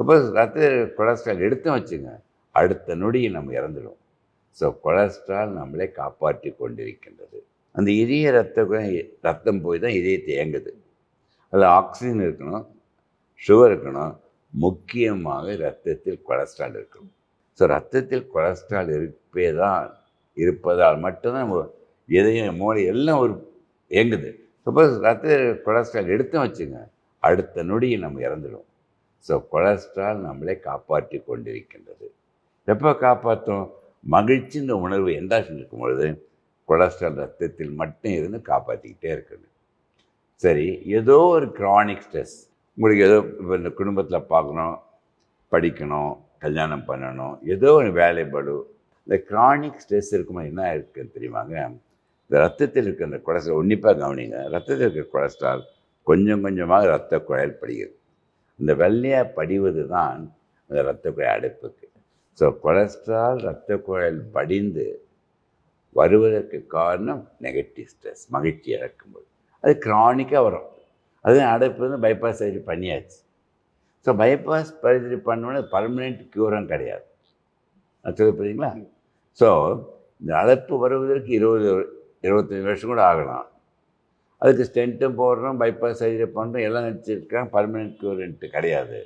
Suppose ரத்தத்தில் cholesterol எடுத்தோம் வச்சுங்க, அடுத்த நொடி நம்ம இறந்துடுவோம். ஸோ கொலஸ்ட்ரால் நம்மளை காப்பாற்றி கொண்டிருக்கின்றது. அந்த இதய ரத்தம் போய் தான் இதயத்தை இயங்குது. அதில் ஆக்சிஜன் இருக்கணும், சுகர் இருக்கணும், முக்கியமாக ரத்தத்தில் கொலஸ்ட்ரால் இருக்கணும். ஸோ ரத்தத்தில் கொலஸ்ட்ரால் இருப்பதால் மட்டும்தான் நம்ம இதயம், மூளை எல்லாம் இயங்குது. சப்போஸ் ரத்தத்தில் கொலஸ்ட்ரால் எடுத்தோம் வச்சுங்க, அடுத்த நொடி நம்ம இறந்துடுவோம். ஸோ கொலஸ்ட்ரால் நம்மளை காப்பாற்றி கொண்டிருக்கின்றது. எப்போ காப்பாற்றும்? மகிழ்ச்சின்ற உணர்வு என்டாக்ஷன் இருக்கும் பொழுது கொலஸ்ட்ரால் ரத்தத்தில் மட்டும் இருந்து காப்பாற்றிக்கிட்டே இருக்குது. சரி, ஏதோ ஒரு க்ரானிக் ஸ்ட்ரெஸ் உங்களுக்கு, ஏதோ இப்போ இந்த குடும்பத்தில் பார்க்கணும், படிக்கணும், கல்யாணம் பண்ணணும், ஏதோ ஒரு வேலை பளு, இந்த க்ரானிக் ஸ்ட்ரெஸ் இருக்கும்போது என்ன இருக்குன்னு தெரியுமாங்க? இந்த ரத்தத்தில் இருக்கிற இந்த கொலஸ்ட்ரால் உன்னிப்பாக கவனிங்க. ரத்தத்தில் இருக்கிற கொலஸ்ட்ரால் கொஞ்சம் கொஞ்சமாக ரத்த குழாயில் படிகிறது. இந்த வெள்ளையாக படிவது தான் அந்த இரத்த குழாய் அடைப்புக்கு. ஸோ கொலஸ்ட்ரால் இரத்த குழாயில் படிந்து வருவதற்கு காரணம் நெகட்டிவ் ஸ்ட்ரெஸ், மகிழ்ச்சி இழக்கும்போது. அது க்ரானிக்காக வரும். அதுவும் அடைப்பு வந்து பைபாஸ் சர்ஜரி பண்ணியாச்சு. ஸோ பைபாஸ் சர்ஜரி பண்ணோன்னே பர்மனெண்ட் க்யூரும் கிடையாது. அது சொல்லி புரியுங்களா? ஸோ இந்த அடைப்பு வருவதற்கு 25 வருஷம் கூட ஆகலாம். அதுக்கு ஸ்டென்ட்டும் போடுறோம், பைபாஸ் சர்ஜரி பண்ணுறோம், எல்லாம் நினச்சிருக்காங்க, பர்மனெண்ட் க்யூர்ன்ட்டு கிடையாது.